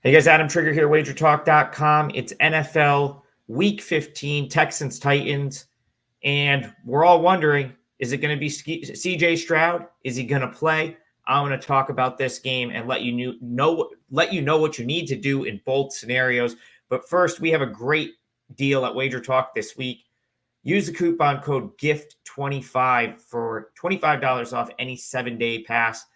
Hey guys, Adam Trigger here, wagertalk.com. It's NFL Week 15, Texans Titans, and we're all wondering, is it going to be CJ Stroud? Is he going to play? I'm going to talk about this game and let you know what you need to do in both scenarios. But first, we have a great deal at Wager Talk this week. Use the coupon code GIFT25 for $25 off any 7-day pass.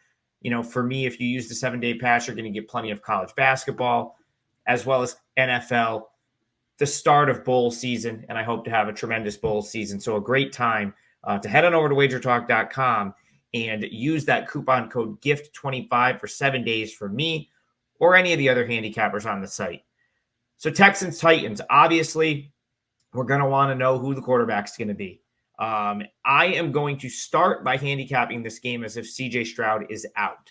For me, if you use the 7-day pass, you're going to get plenty of college basketball as well as NFL, the start of bowl season, and I hope to have a tremendous bowl season. So a great time to head on over to wagertalk.com and use that coupon code GIFT25 for 7 days for me or any of the other handicappers on the site. So Texans, Titans, obviously, we're going to want to know who the quarterback's going to be. I am going to start by handicapping this game as if CJ Stroud is out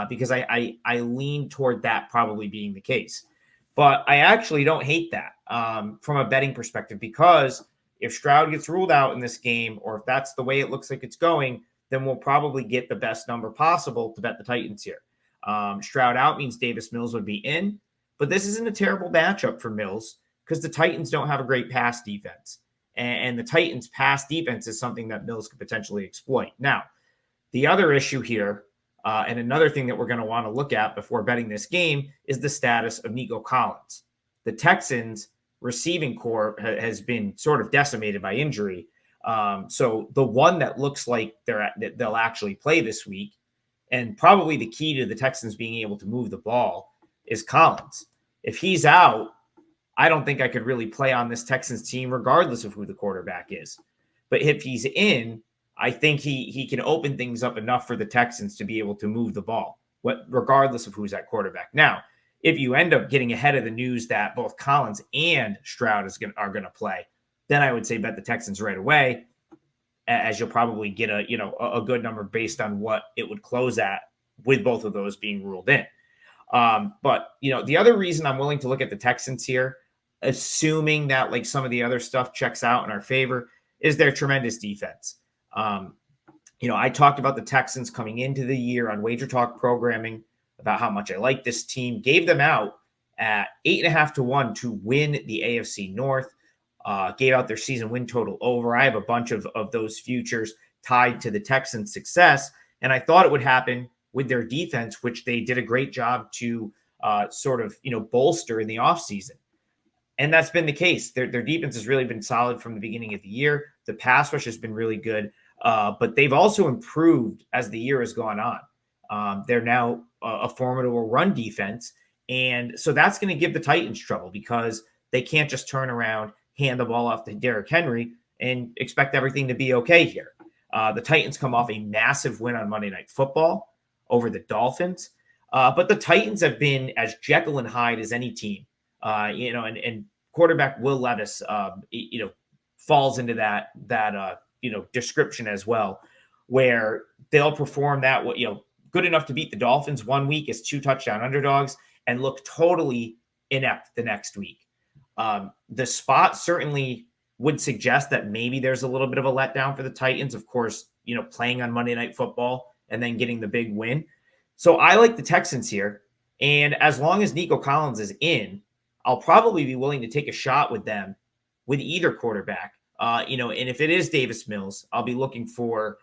because I lean toward that probably being the case. But I actually don't hate that from a betting perspective, because if Stroud gets ruled out in this game, or if that's the way it looks like it's going, then we'll probably get the best number possible to bet the Titans here. Stroud out means Davis Mills would be in, but this isn't a terrible matchup for Mills because the Titans don't have a great pass defense. And the Titans' pass defense is something that Mills could potentially exploit. Now, the other issue here, and another thing that we're going to want to look at before betting this game, is the status of Nico Collins. The Texans' receiving corps has been sort of decimated by injury. So the one that looks like they'll actually play this week, and probably the key to the Texans being able to move the ball, is Collins. If he's out, I don't think I could really play on this Texans team regardless of who the quarterback is. But if he's in, I think he can open things up enough for the Texans to be able to move the ball, regardless of who's at quarterback. Now, if you end up getting ahead of the news that both Collins and Stroud are going to play, then I would say bet the Texans right away, as you'll probably get a good number based on what it would close at with both of those being ruled in. But the other reason I'm willing to look at the Texans here, assuming that like some of the other stuff checks out in our favor, is their tremendous defense. I talked about the Texans coming into the year on Wager Talk programming about how much I like this team, gave them out at 8.5 to 1 to win the AFC North, gave out their season win total over. I have a bunch of those futures tied to the Texans' success, and I thought it would happen with their defense, which they did a great job to bolster in the offseason. And that's been the case. Their defense has really been solid from the beginning of the year. The pass rush has been really good, but they've also improved as the year has gone on. They're now a formidable run defense, and so that's going to give the Titans trouble because they can't just turn around, hand the ball off to Derrick Henry, and expect everything to be okay here. The Titans come off a massive win on Monday Night Football over the Dolphins, but the Titans have been as Jekyll and Hyde as any team. And quarterback Will Levis, falls into that description as well, where they'll perform that, good enough to beat the Dolphins one week as 2 touchdown underdogs and look totally inept the next week. The spot certainly would suggest that maybe there's a little bit of a letdown for the Titans, of course, playing on Monday Night Football and then getting the big win. So I like the Texans here. And as long as Nico Collins is in, I'll probably be willing to take a shot with them with either quarterback. And if it is Davis Mills, I'll be looking for,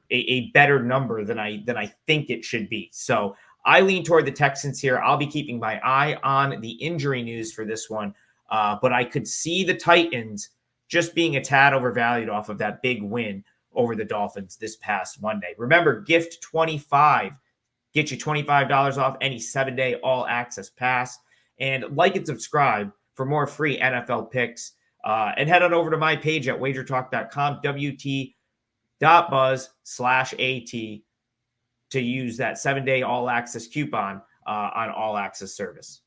a better number than I think it should be. So I lean toward the Texans here. I'll be keeping my eye on the injury news for this one. But I could see the Titans just being a tad overvalued off of that big win over the Dolphins this past Monday. Remember, Gift 25 get you $25 off any 7-day all access pass. And like and subscribe for more free NFL picks. And head on over to my page at wagertalk.com, wt.buzz/AT, to use that 7-day all access coupon on all access service.